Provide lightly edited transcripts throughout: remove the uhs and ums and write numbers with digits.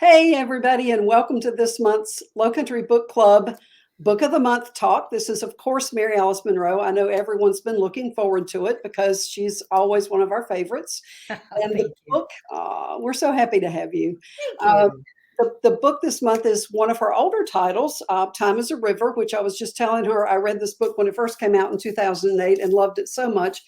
Hey, everybody, and welcome to this month's Lowcountry Book Club Book of the Month talk. This is, of course, Mary Alice Monroe. I know everyone's been looking forward to it because she's always one of our favorites. And the Thank you. book, we're so happy to have you. Thank Uh, you. the book this month is one of her older titles, Time is a River, which I was just telling her. I read this book when it first came out in 2008 and loved it so much.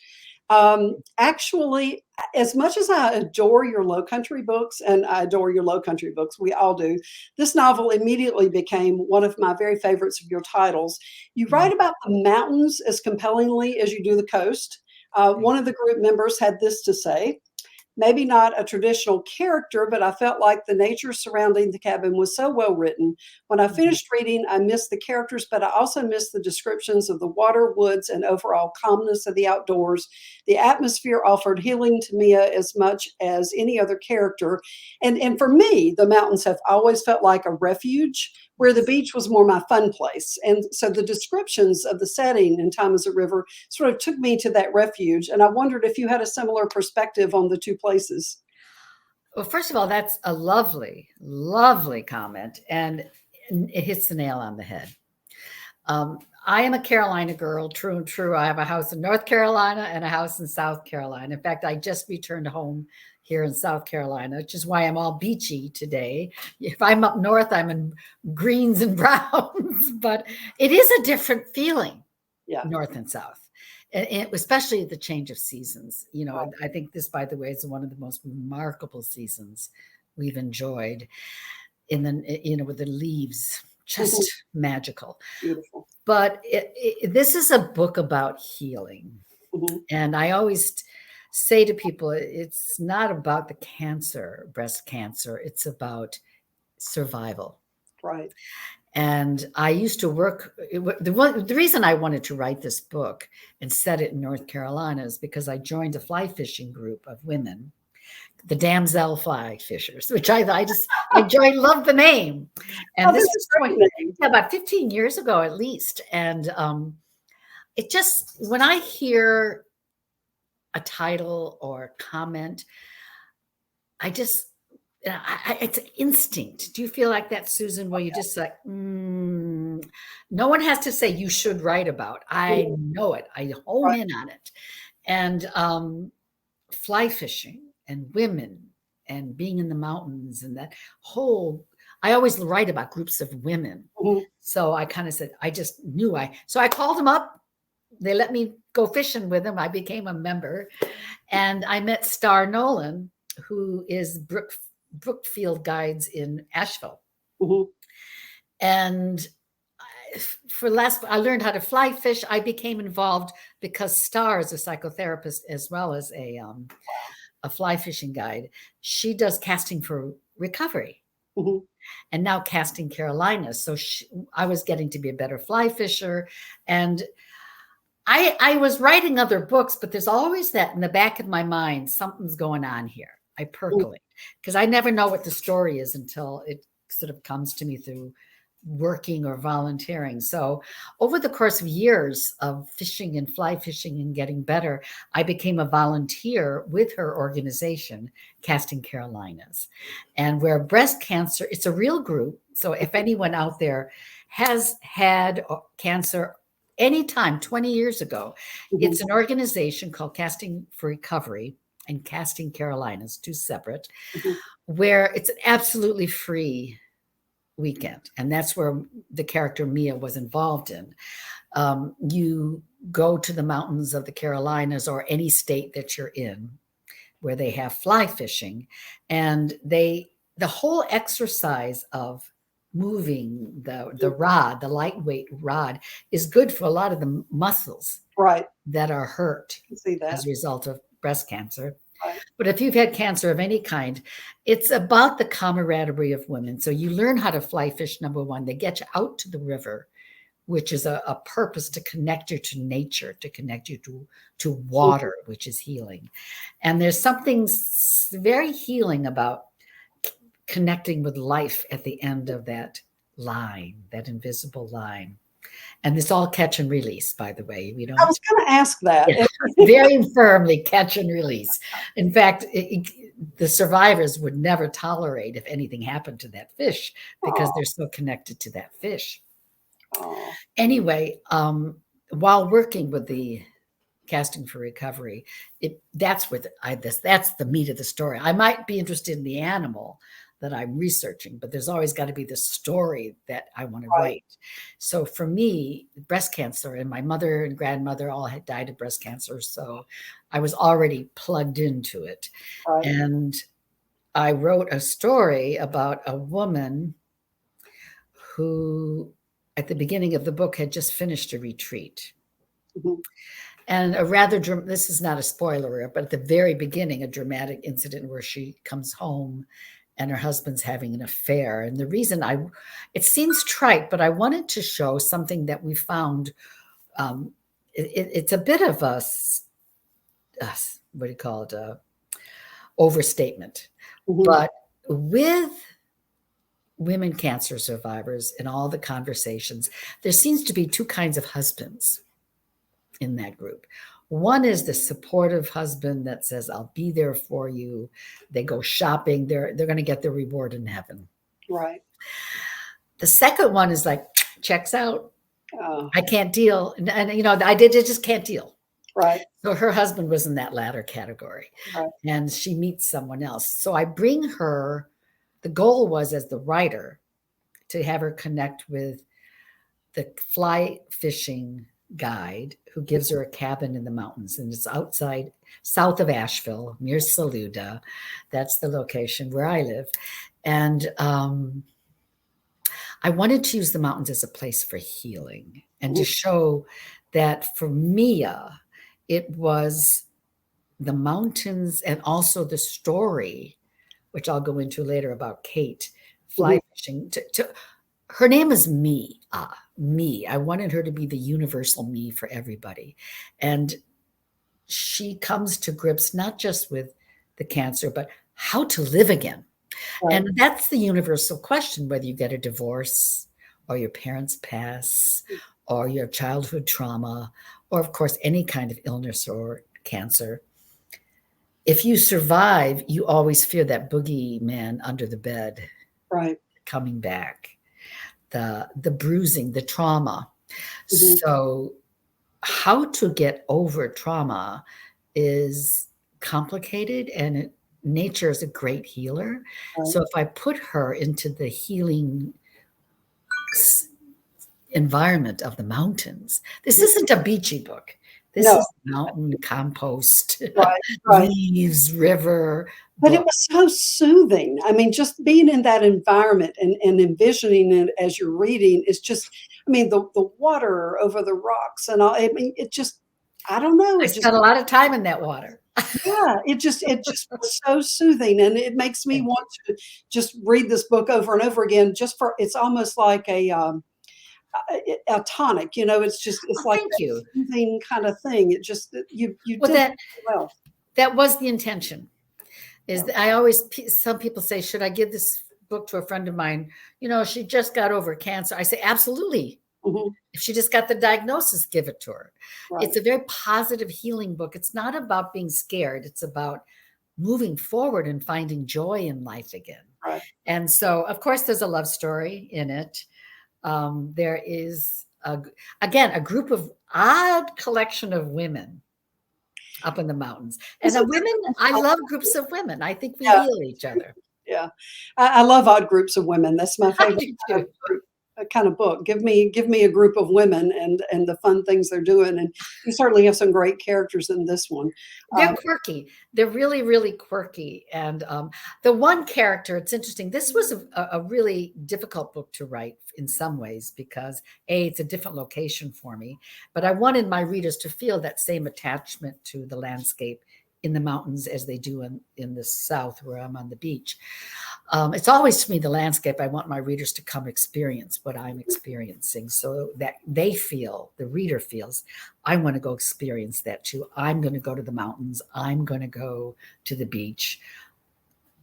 Actually, as much as I adore your low country books, and I adore your low country books, we all do, this novel immediately became one of my very favorites of your titles. You write about the mountains as compellingly as you do the coast. One of the group members had this to say: maybe not a traditional character, but I felt like the nature surrounding the cabin was so well written. When I finished reading, I missed the characters, but I also missed the descriptions of the water, woods, and overall calmness of the outdoors. The atmosphere offered healing to Mia as much as any other character. And for me, the mountains have always felt like a refuge, where the beach was more my fun place. And so the descriptions of the setting in Time as a River sort of took me to that refuge. And I wondered if you had a similar perspective on the two places. Well, first of all, that's a lovely, lovely comment, and it hits the nail on the head. I am a Carolina girl, true and true. I have a house in North Carolina and a house in South Carolina. In fact, I just returned home here in South Carolina, which is why I'm all beachy today. If I'm up north, I'm in greens and browns, but it is a different feeling, Yeah. north and south. And especially the change of seasons. I think this, by the way, is one of the most remarkable seasons we've enjoyed with the leaves, just magical. Beautiful. But this is a book about healing. And I always say to people, it's not about the cancer, breast cancer. It's about survival. Right. And I used to work. The reason I wanted to write this book and set it in North Carolina is because I joined a fly fishing group of women, the Damsel Fly Fishers, which I just enjoy, love the name. And this is about 15 years ago at least. And it just, when I hear a title or a comment, it's instinct. Do you feel like that, Susan, where you just like, no one has to say you should write about? I know it. I hone in on it. And fly fishing and women and being in the mountains and that whole, I always write about groups of women. So I kind of said, I just knew so I called them up. They let me go fishing with them. I became a member, and I met Star Nolan, who is Brookfield Guides in Asheville. And I learned how to fly fish. I became involved because Star is a psychotherapist as well as a fly fishing guide. She does casting for recovery. And now Casting Carolina. So I was getting to be a better fly fisher. And I was writing other books, but there's always that in the back of my mind, something's going on here. I percolate because I never know what the story is until it sort of comes to me through working or volunteering. So over the course of years of fishing and fly fishing and getting better, I became a volunteer with her organization, Casting Carolinas. And where breast cancer, it's a real group. So if anyone out there has had cancer anytime 20 years ago, it's an organization called Casting for Recovery and Casting Carolinas, two separate, where it's an absolutely free weekend. And that's where the character Mia was involved in. You go to the mountains of the Carolinas or any state that you're in where they have fly fishing, and the whole exercise of moving the rod, the lightweight rod, is good for a lot of the muscles that are hurt as a result of breast cancer. But if you've had cancer of any kind, it's about the camaraderie of women. So you learn how to fly fish, number one. They get you out to the river, which is a purpose to connect you to nature, to connect you to water, which is healing. And there's something very healing about connecting with life at the end of that line, that invisible line. And it's all catch and release, by the way. I was going to ask that. Yeah, very firmly catch and release. In fact, the survivors would never tolerate if anything happened to that fish because they're so connected to that fish. Oh. Anyway, while working with the Casting for Recovery, that's the meat of the story. I might be interested in the animal that I'm researching, but there's always got to be the story that I want to write. So for me, breast cancer, and my mother and grandmother all had died of breast cancer, so I was already plugged into it. Right. And I wrote a story about a woman who, at the beginning of the book, had just finished a retreat. Mm-hmm. And this is not a spoiler, but at the very beginning, a dramatic incident where she comes home and her husband's having an affair. And the reason it seems trite, but I wanted to show something that we found. It's a bit of a what do you call it? Overstatement. Mm-hmm. But with women cancer survivors in all the conversations, there seems to be two kinds of husbands in that group. One is the supportive husband that says, I'll be there for you. They go shopping. They're going to get their reward in heaven. Right. The second one is like, checks out. I can't deal. And I just can't deal. Right. So her husband was in that latter category. Right. And she meets someone else. So I bring her, the goal was, as the writer, to have her connect with the fly fishing guide who gives her a cabin in the mountains, and it's outside, south of Asheville, near Saluda. That's the location where I live. And I wanted to use the mountains as a place for healing and to show that for Mia, it was the mountains and also the story, which I'll go into later, about Kate fly fishing. Her name is Me. Me. I wanted her to be the universal me for everybody. And she comes to grips not just with the cancer, but how to live again. Right. And that's the universal question, whether you get a divorce or your parents pass or your childhood trauma, or of course, any kind of illness or cancer. If you survive, you always fear that boogeyman under the bed coming back. The bruising, the trauma. So how to get over trauma is complicated, and nature is a great healer. So if I put her into the healing environment of the mountains, this isn't a beachy book. This is mountain, compost, leaves, river. But it was so soothing. I mean, just being in that environment and envisioning it as you're reading is just, I mean, the water over the rocks and all. I mean, it just, I don't know. I spent a lot of time in that water. Yeah, it just was so soothing, and it makes me want to just read this book over and over again. It's almost like a tonic, it's like a soothing kind of thing. It just you did that well. That was the intention. Some people say, should I give this book to a friend of mine? She just got over cancer. I say, absolutely. If she just got the diagnosis, give it to her. It's a very positive healing book. It's not about being scared. It's about moving forward and finding joy in life again. And so, of course, there's a love story in it. There is, a group of odd collection of women up in the mountains. And I love groups of women. I think we heal each other. Yeah. I love odd groups of women. That's my favorite kind of book. Give me a group of women and the fun things they're doing. And you certainly have some great characters in this one. They're quirky. They're really, really quirky. And the one character, it's interesting. This was a really difficult book to write in some ways because it's a different location for me, but I wanted my readers to feel that same attachment to the landscape in the mountains as they do in the South where I'm on the beach. It's always, to me, the landscape. I want my readers to come experience what I'm experiencing so that the reader feels, I want to go experience that too. I'm going to go to the mountains. I'm going to go to the beach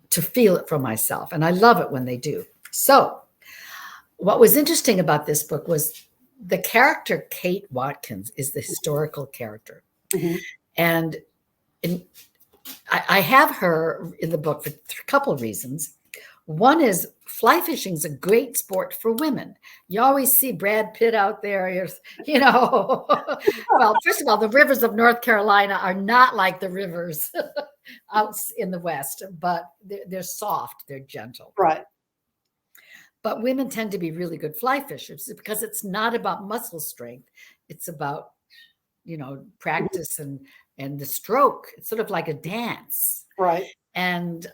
to feel it for myself. And I love it when they do. So what was interesting about this book was the character Kate Watkins is the historical character. And I have her in the book for a couple of reasons. One is fly fishing is a great sport for women. You always see Brad Pitt out there, you know. Well, first of all, the rivers of North Carolina are not like the rivers out in the West, but they're soft, they're gentle. Right. But women tend to be really good fly fishers because it's not about muscle strength. It's about, you know, practice and the stroke. It's sort of like a dance. Right. And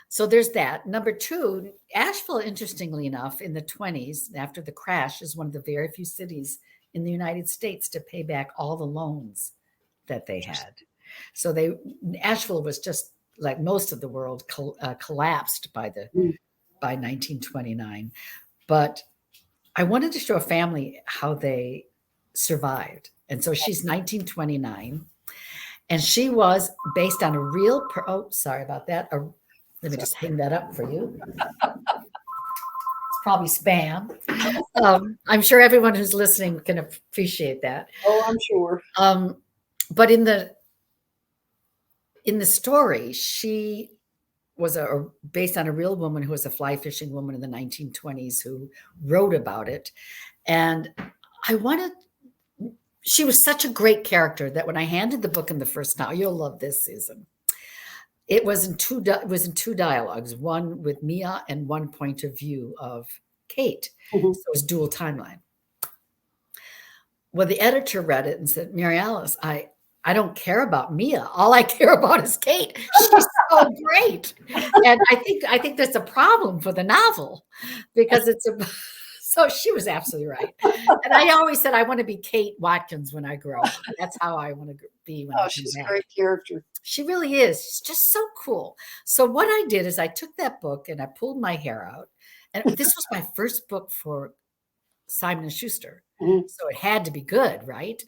so there's that. Number two, Asheville, interestingly enough, in the 20s, after the crash, is one of the very few cities in the United States to pay back all the loans that they had. So Asheville was just like most of the world collapsed by 1929. But I wanted to show a family how they survived. And so she's 1929. And she was based on a real, oh, sorry about that. Let me just hang that up for you. It's probably spam. I'm sure everyone who's listening can appreciate that. Oh, I'm sure. But in the story, she was based on a real woman who was a fly fishing woman in the 1920s who wrote about it. And she was such a great character that when I handed the book in the first novel, you'll love this, Susan. It was in two dialogues, one with Mia and one point of view of Kate. So it was dual timeline. Well, the editor read it and said, Mary Alice, I don't care about Mia. All I care about is Kate. She's so great. And I think that's a problem for the novel because so she was absolutely right. And I always said, I want to be Kate Watkins when I grow up. That's how I want to be when I come she's back. a great character. She really is. She's just so cool. So what I did is I took that book and I pulled my hair out. And this was my first book for Simon & Schuster. So it had to be good, right?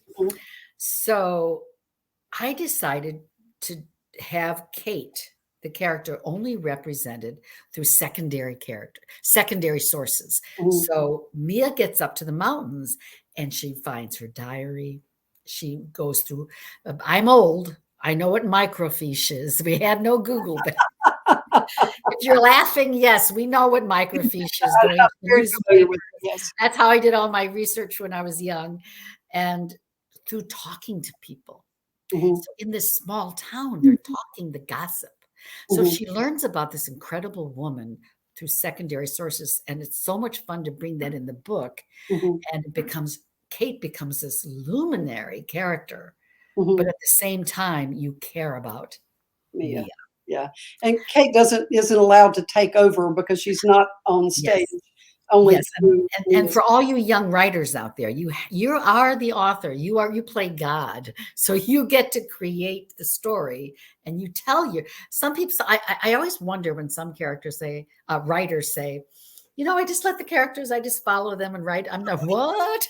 So I decided to have Kate, the character, only represented through secondary sources. So Mia gets up to the mountains and she finds her diary. She goes through, I'm old. I know what microfiche is. We had no Google. But if you're laughing, yes, we know what microfiche is. Yes. That's how I did all my research when I was young. And through talking to people. So in this small town, they're talking the gossip. So she learns about this incredible woman through secondary sources. And it's so much fun to bring that in the book. And Kate becomes this luminary character. But at the same time, you care about Mia. Yeah. And Kate isn't allowed to take over because she's not on stage. Yes. Only and for all you young writers out there, you are the author. You play God, so you get to create the story, and you tell some people. I always wonder when some writers say, I just let the characters, I just follow them and write. I'm not what.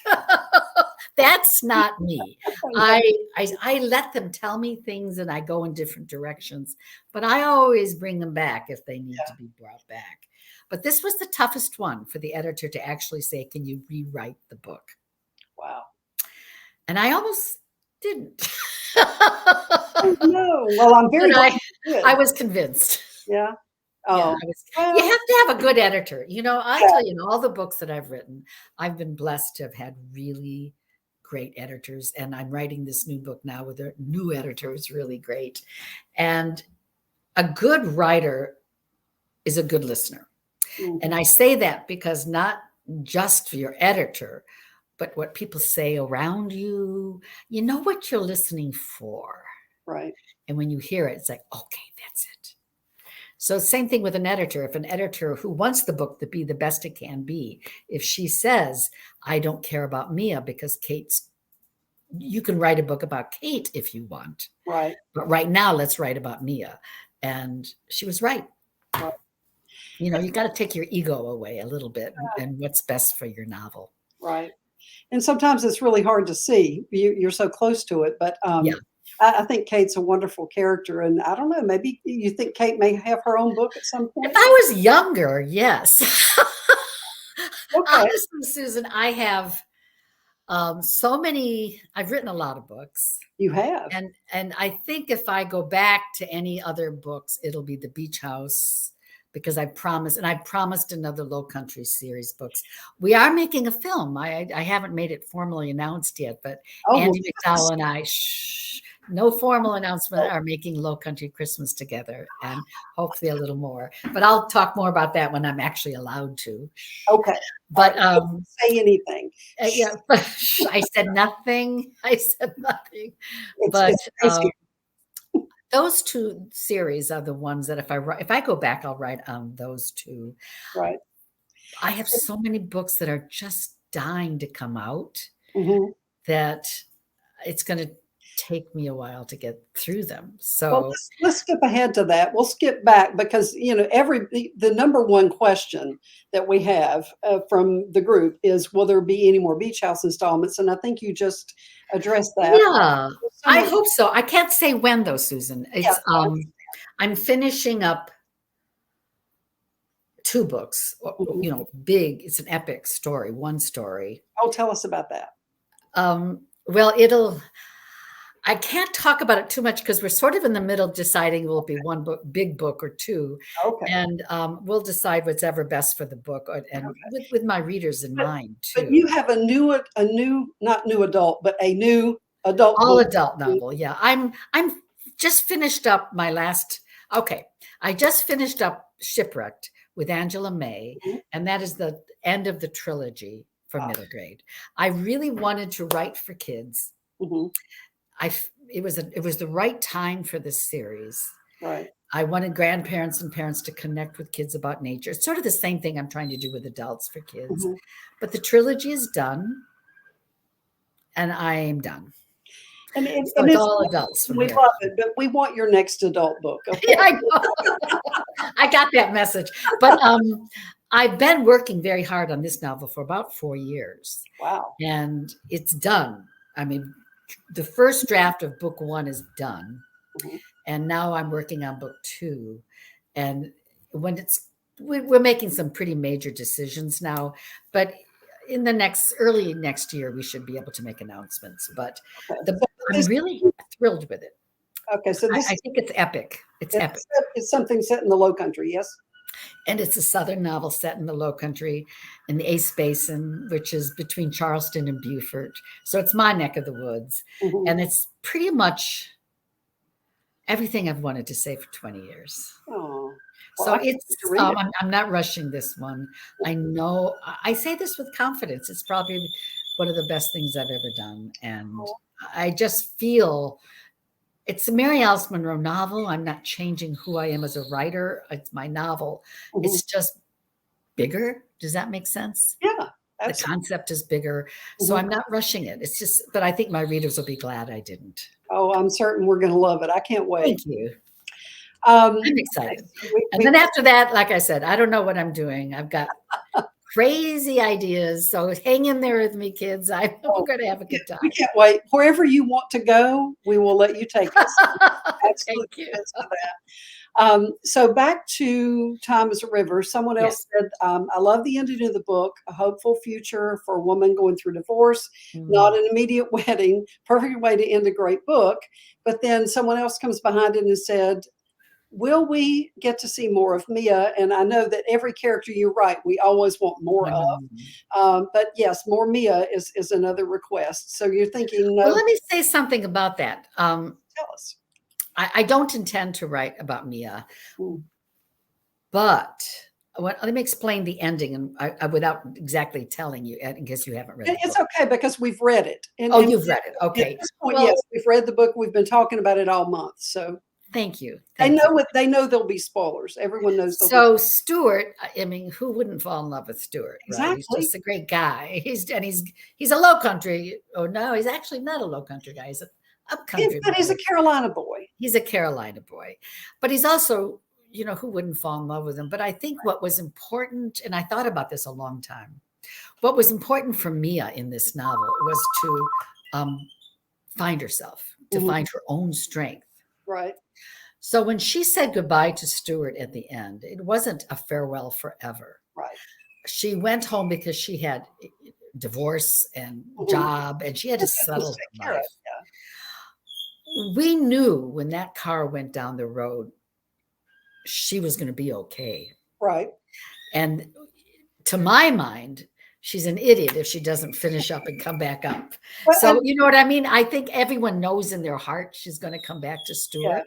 That's not me. I let them tell me things, and I go in different directions. But I always bring them back if they need to be brought back. But this was the toughest one for the editor to actually say, can you rewrite the book? Wow. And I almost didn't. Oh, no. Well, I'm very glad I was convinced. Yeah. Oh. Yeah, you have to have a good editor. I'll tell you, in all the books that I've written, I've been blessed to have had really great editors. And I'm writing this new book now with a new editor who's really great. And a good writer is a good listener. And I say that because not just for your editor, but what people say around you, you know what you're listening for. Right. And when you hear it, it's like, okay, that's it. So same thing with an editor. If an editor who wants the book to be the best it can be, if she says, I don't care about Mia because you can write a book about Kate if you want. Right. But right now, let's write about Mia. And she was right. Right. You got to take your ego away a little bit and what's best for your novel. Right. And sometimes it's really hard to see. You're so close to it. But I think Kate's a wonderful character. And I don't know, maybe you think Kate may have her own book at some point? If I was younger, yes. Okay. Honestly, Susan, I have So many, I've written a lot of books. You have. And I think if I go back to any other books, it'll be The Beach House, because I promised another Lowcountry series books. We are making a film. I haven't made it formally announced yet, but Oh, well, Andy McDowell and I, no formal announcement, are making Lowcountry Christmas together, and hopefully a little more. But I'll talk more about that when I'm actually allowed to. okay. But Don't say anything. yeah, I said nothing. I said nothing. It's, But it's crazy. those two series are the ones that if I go back, I'll write on those two. Right. I have so many books that are just dying to come out Mhm. that it's going to take me a while to get through them. Well, So let's skip ahead to that. We'll skip back because the number one question that we have from the group is, will there be any more Beach House installments? And I think you just addressed that. yeah, I Someone, hope so. I can't say when though, Susan. yeah, It's I'm finishing up 2 books, mhm. big. It's an epic story, one story. Oh, tell us about that. Well, I can't talk about it too much because we're sort of in the middle deciding will it be one book, big book, or 2, Okay. and we'll decide what's ever best for the book, and Okay. with my readers in mind But too. you have not new adult, but a new adult All book. adult novel, yeah. I'm just finished up my last. Okay, I just finished up Shipwrecked with Angela May, Mhm. and that is the end of the trilogy for Ah, middle grade. I really wanted to write for kids. mhm. It was the right time for this series. Right. I wanted grandparents and parents to connect with kids about nature. It's sort of the same thing I'm trying to do with adults for kids. Mhm. But the trilogy is done, and I am done. So And it's it's all adults from we here. love it, but we want your next adult book, Yeah, okay? I know. I got that message. But I've been working very hard on this novel for about 4 years, Wow. and it's done. I mean, the first draft of book 1 is done. Mhm. And now I'm working on book 2. And when we're making some pretty major decisions now, but in the early next year, we should be able to make announcements. But Okay. I'm really thrilled with it. So this I think it's epic. It's epic. it's something set in the Low Country, yes? And it's a Southern novel set in the Low Country in the Ace Basin, which is between Charleston and Beaufort. So it's my neck of the woods. Mhm. And it's pretty much everything I've wanted to say for 20 years. Oh, well, So I can't wait to read it. I'm not rushing this one. I know I say this with confidence. It's probably one of the best things I've ever done. And Oh, I just feel it's a Mary Alice Monroe novel. I'm not changing who I am as a writer. It's my novel. mhm. It's just bigger. Does that make sense? Yeah, The absolutely. concept is bigger. So Mhm. I'm not rushing it. It's just, but I think my readers will be glad I didn't. Oh, I'm certain we're gonna love it. I can't wait. Thank you. Um, I'm okay, excited. so And then after that, like I said, I don't know what I'm doing. I've got crazy ideas. So hang in there with me, kids. We're oh, going to have a good we time. can't wait. Wherever you want to go, we will let you take us. Absolutely Thank you. convinced of that. So back to Time as a River. Someone Yes. else said, I love the ending of the book, a hopeful future for a woman going through divorce, not Mm. an immediate wedding, perfect way to end a great book. But then someone else comes behind it and said, will we get to see more of Mia? And I know that every character you write, we always want more I of. know. But yes, more Mia is another request. So you're thinking, Well, no, let me say something about that. tell us. I don't intend to write about Mia, Mm. but let me explain the ending and without exactly telling you, in case you haven't read the It's book. okay because we've read it. Oh, you've read it. At Okay. this point, Well, yes, we've read the book. We've been talking about it all month. So thank you. they Thank you. know it. They know there'll be spoilers. Everyone knows there'll be So Stuart, I mean, who wouldn't fall in love with Stuart, right? He's exactly. just a great guy. He's a low country. Oh no, he's actually not a low country guy. He's an upcountry But he's a boy. Carolina boy. He's a Carolina boy. But he's also, who wouldn't fall in love with him? But I think what was important, and I thought about this a long time, what was important for Mia in this novel was to find herself, to Mhm. find her own strength. Right. So when she said goodbye to Stuart at the end, it wasn't a farewell forever. Right. She went home because she had divorce and Mhm. job, and she had to Let's settle take her care of, life. We knew when that car went down the road, she was going to be okay. right. And to my mind, she's an idiot if she doesn't finish up and come back up. Well, So, and you know what I mean? I think everyone knows in their heart she's going to come back to yeah, Stuart.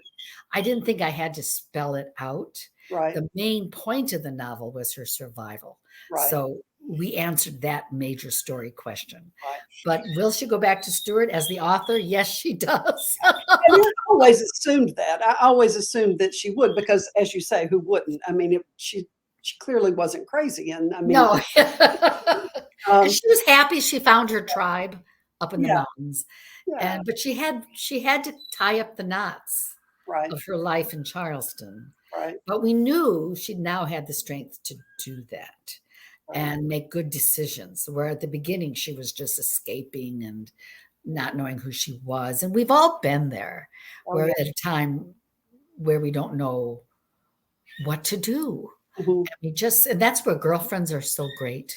I didn't think I had to spell it out. right, The main point of the novel was her survival. right, So we answered that major story question. right. But will she go back to Stuart as the author? Yes, she does. And I always assumed that. I always assumed that she would because, as you say, who wouldn't? I mean, she clearly wasn't crazy, and I mean, No. And um, she was happy she found her tribe up in the yeah, mountains. yeah, And but she had to tie up the knots right, of her life in Charleston. right, But we knew she now had the strength to do that right. and make good decisions. Where at the beginning she was just escaping and not knowing who she was. And we've all been there. Oh We're yeah. at a time where we don't know what to do. Mhm. And that's where girlfriends are so great.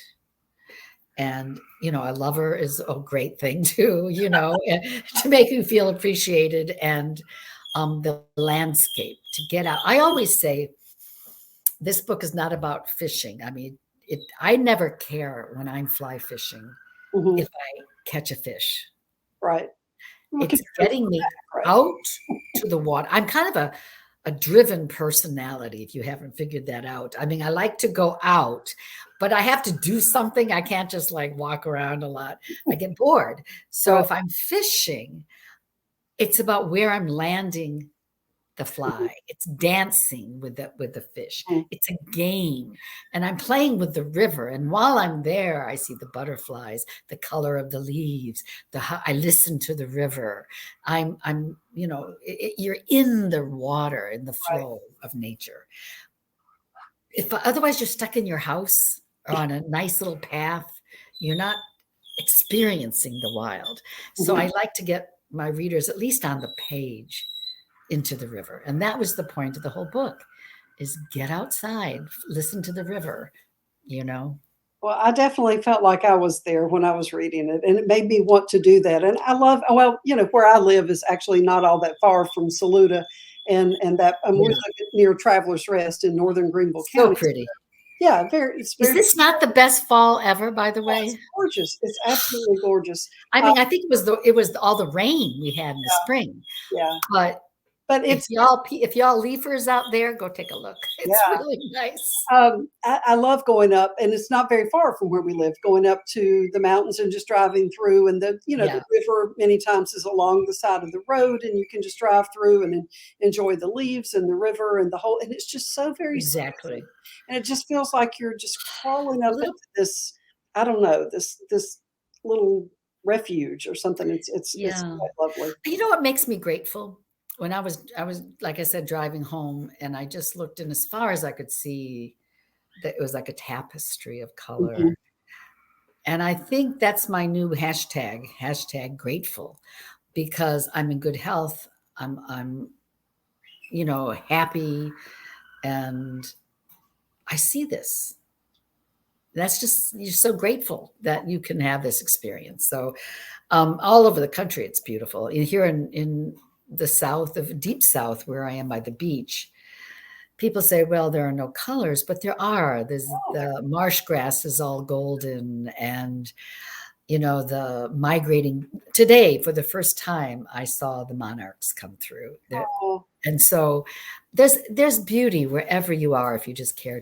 And a lover is a great thing too, to make you feel appreciated, and the landscape to get out. I always say this book is not about fishing. I mean, I never care when I'm fly fishing Mhm. if I catch a fish. Right. What can It's you bring getting me back, right? out to the water. I'm kind of a driven personality, if you haven't figured that out. I mean, I like to go out, but I have to do something. I can't just like walk around a lot. I get bored. So Right. if I'm fishing, it's about where I'm landing the Mhm. fly. It's dancing with the fish. Mhm. It's a game. And I'm playing with the river. And while I'm there, I see the butterflies, the color of the leaves, I listen to the river. You're in the water, in the Right. flow of nature. If otherwise you're stuck in your house or on a nice little path, you're not experiencing the wild. So Mhm. I like to get my readers at least on the page into the river. And that was the point of the whole book, is get outside, listen to the river, you know. Well, I definitely felt like I was there when I was reading it, and it made me want to do that. And I love, well, where I live is actually not all that far from Saluda, and that we Yeah. live near Travelers Rest in northern Greenville So County. pretty. Yeah, it's Is very, this not the best fall ever, by the it's way? gorgeous. It's absolutely gorgeous. I Uh, mean, I think it was all the rain we had in the spring. yeah, But but if y'all leafers out there, go take a look. It's yeah. really nice. I love going up, and it's not very far from where we live. Going up to the mountains and just driving through, and the Yeah, river many times is along the side of the road, and you can just drive through and enjoy the leaves and the river and the whole. And it's just so very exactly. soothing, and it just feels like you're just crawling A up into little, this. I don't know, this little refuge or something. It's yeah. quite lovely. You know what makes me grateful? When I was like I said, driving home, and I just looked, and as far as I could see, that it was like a tapestry of Mhm. color. And I think that's my new hashtag grateful, because I'm in good health. I'm happy, and I see this. That's just, you're so grateful that you can have this experience. So all over the country, it's beautiful. Here in the South, of deep South, where I am by the beach, people say, well, there are no colors, but there are. Oh, there. The marsh grass is all golden, and the migrating. Today, for the first time, I saw the monarchs come through there. Oh, And so there's beauty wherever you are, if you just care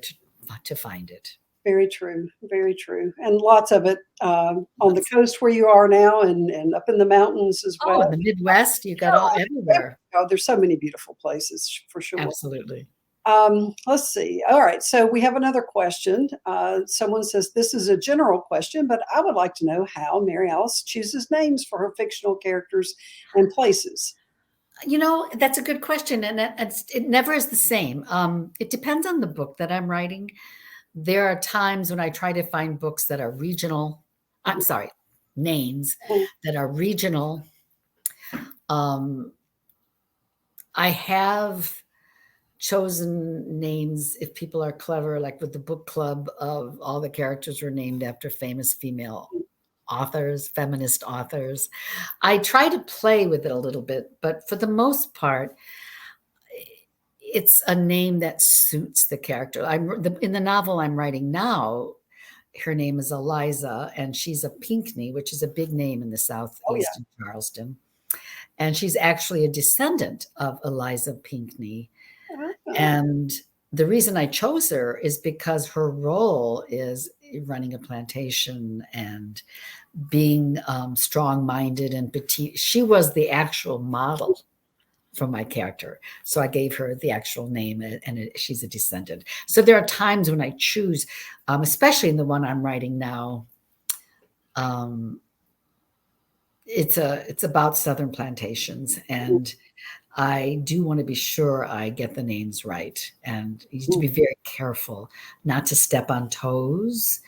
to find it. very true, very true, and lots of it on the Lots. coast where you are now, and up in the mountains as Oh, in well. the Midwest, you got all everywhere. Oh, there's so many beautiful places for sure. Absolutely. Let's see. All right, so we have another question. Someone says this is a general question, but I would like to know how Mary Alice chooses names for her fictional characters and places. That's a good question, and it never is the same. It depends on the book that I'm writing. There are times when I try to find books that are regional. I'm sorry, names Mhm. that are regional. Um, I have chosen names if people are clever, like with the book club, of all the characters were named after famous female authors, feminist authors. I try to play with it a little bit, but for the most part, it's a name that suits the character. In the novel I'm writing now. Her name is Eliza, and she's a Pinckney, which is a big name in the Oh, Southeast yeah. in Charleston. And she's actually a descendant of Eliza Pinckney. Oh, And the reason I chose her is because her role is running a plantation and being strong-minded and petite. She was the actual model for my character. So I gave her the actual name, and she's a descendant. So there are times when I choose, especially in the one I'm writing now, it's about Southern plantations, and I do want to be sure I get the names right, and you need to be very careful not to step on toes,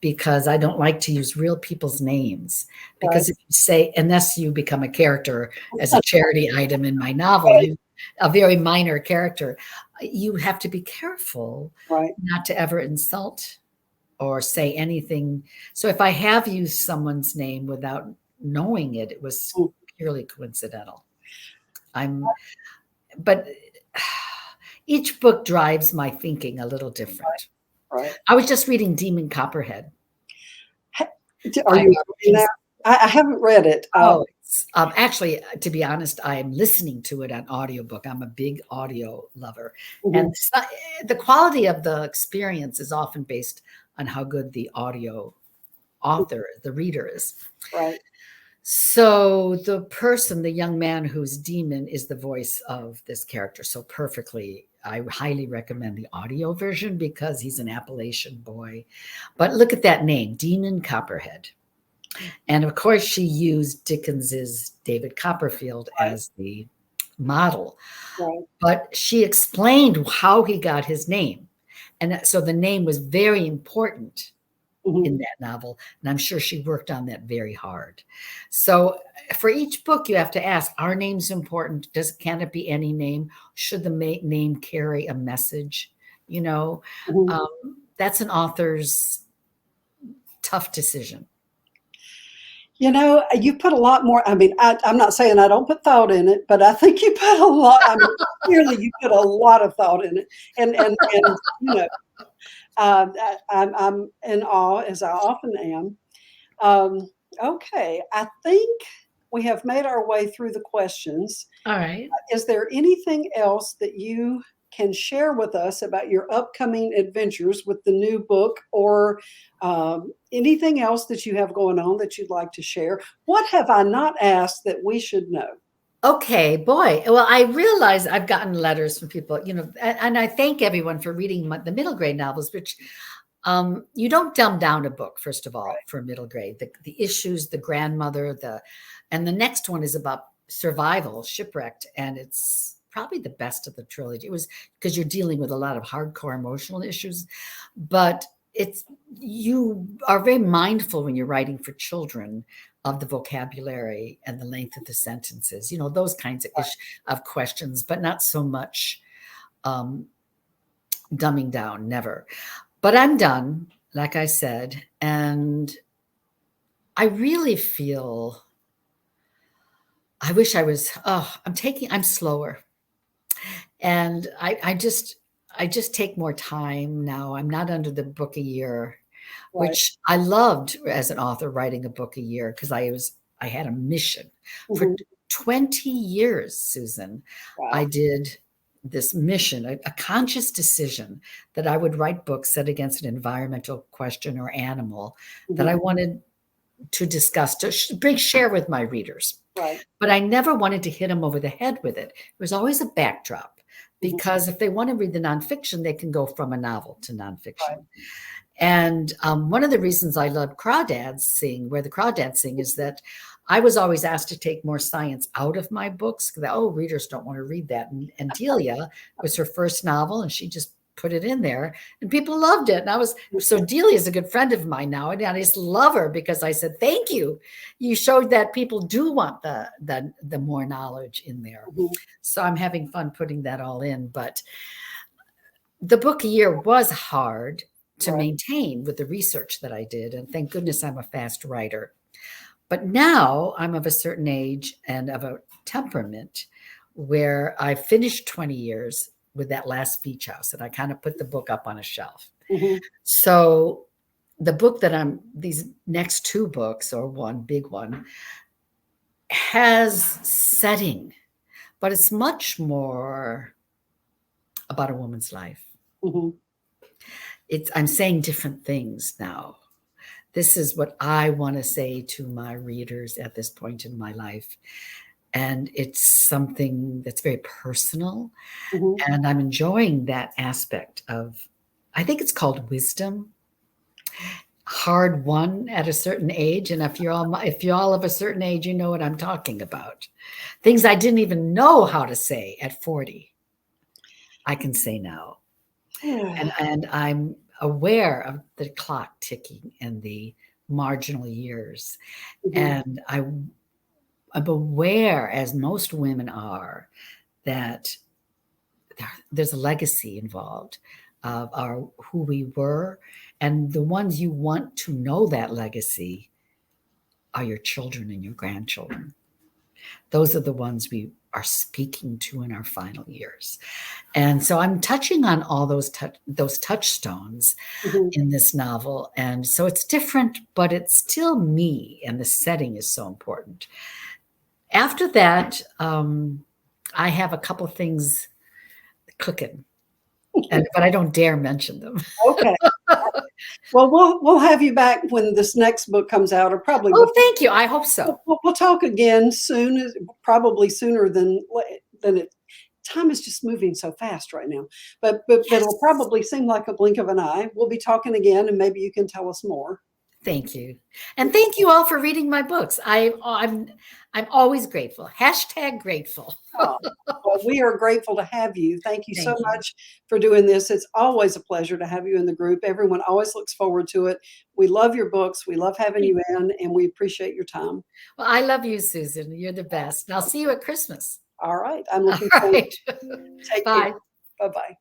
because I don't like to use real people's names. right. Because if you say, unless you become a character as a charity item in my novel, Right. you a very minor character, you have to be careful Right. not to ever insult or say anything. So if I have used someone's name without knowing it, it was Mm, purely coincidental. But each book drives my thinking a little different. right. I was just reading Demon Copperhead. Are I you reading that? I haven't read it. Oh, it's, actually, to be honest, I am listening to it on audiobook. I'm a big audio lover. Mhm, And the quality of the experience is often based on how good the audio author, the reader is. right. So the young man who's demon, is the voice of this character so perfectly. I highly recommend the audio version because he's an Appalachian boy. But look at that name, Demon Copperhead. And of course, she used Dickens's David Copperfield Right. as the model, Right. but she explained how he got his name. And so the name was very important Mhm. in that novel. And I'm sure she worked on that very hard. So for each book, you have to ask, are names important? Can it be any name? Should the name carry a message? You know, Mhm. um, that's an author's tough decision. You put a lot more. I mean, I'm not saying I don't put thought in it, but I think you put a lot. I mean, clearly you put a lot of thought in it, and I'm in awe, as I often am. Okay, I think we have made our way through the questions. All right. Is there anything else that you can share with us about your upcoming adventures with the new book, or anything else that you have going on that you'd like to share? What have I not asked that we should know? Okay, boy. Well, I realize I've gotten letters from people, and I thank everyone for reading the middle grade novels, which you don't dumb down a book, first of all, for middle grade. The issues, the grandmother, and the next one is about survival, shipwrecked, and it's probably the best of the trilogy. It was because you're dealing with a lot of hardcore emotional issues, but you are very mindful when you're writing for children of the vocabulary and the length of the sentences, those kinds of questions, but not so much um, dumbing down, never. But I'm done, like I said, and I really feel I wish I was. Oh, I'm slower, and I just take more time now. I'm not under the book a year, Right. which I loved as an author, writing a book a year, because I had a mission for Mhm. 20 years, Susan. I Wow. did this mission, a conscious decision that I would write books set against an environmental question or animal that Mhm. I wanted to discuss, to share with my readers. Right. But I never wanted to hit them over the head with it. It was always a backdrop, Mhm. because if they want to read the nonfiction, they can go from a novel to Right. nonfiction. And one of the reasons I love Crawdads Sing, Where the Crawdads Sing, is that I was always asked to take more science out of my books, because, readers don't want to read that. And Delia was her first novel, and she just put it in there, and people loved it. So Delia is a good friend of mine now, and I just love her because I said, thank you. You showed that people do want the more knowledge in there. Mhm. So I'm having fun putting that all in. But the book a year was hard to Right. maintain with the research that I did. And thank goodness I'm a fast writer. But now I'm of a certain age and of a temperament where I finished 20 years with that last beach house, and I kind of put the book up on a shelf. Mhm. So the book that these next two books, or one big one, has setting, but it's much more about a woman's life. Mhm. I'm saying different things now. This is what I want to say to my readers at this point in my life. And it's something that's very personal. Mhm. And I'm enjoying that aspect of, I think it's called wisdom, hard won at a certain age. And if you're all of a certain age, you know what I'm talking about. Things I didn't even know how to say at 40, I can say now. And I'm aware of the clock ticking and the marginal years. Mhm. And I'm aware, as most women are, that there's a legacy involved of who we were. And the ones you want to know that legacy are your children and your grandchildren. Those are the ones we are speaking to in our final years. And so I'm touching on all those touchstones Mhm. in this novel. And so it's different, but it's still me, and the setting is so important. After that, I have a couple things cooking, but I don't dare mention them. Okay. Well, we'll have you back when this next book comes out, or probably Oh, before. thank you. I hope so. We'll talk again soon, probably sooner than it. Time is just moving so fast right now, but it'll Yes. probably seem like a blink of an eye. We'll be talking again, and maybe you can tell us more. Thank you. And thank you all for reading my books. I'm always grateful. Hashtag grateful. Oh, well, we are grateful to have you. Thank you so Thank you. much for doing this. It's always a pleasure to have you in the group. Everyone always looks forward to it. We love your books. We love having you in, and we appreciate your time. Well, I love you, Susan. You're the best. And I'll see you at Christmas. All right. I'm All looking forward. right. Take care. Bye. Bye-bye.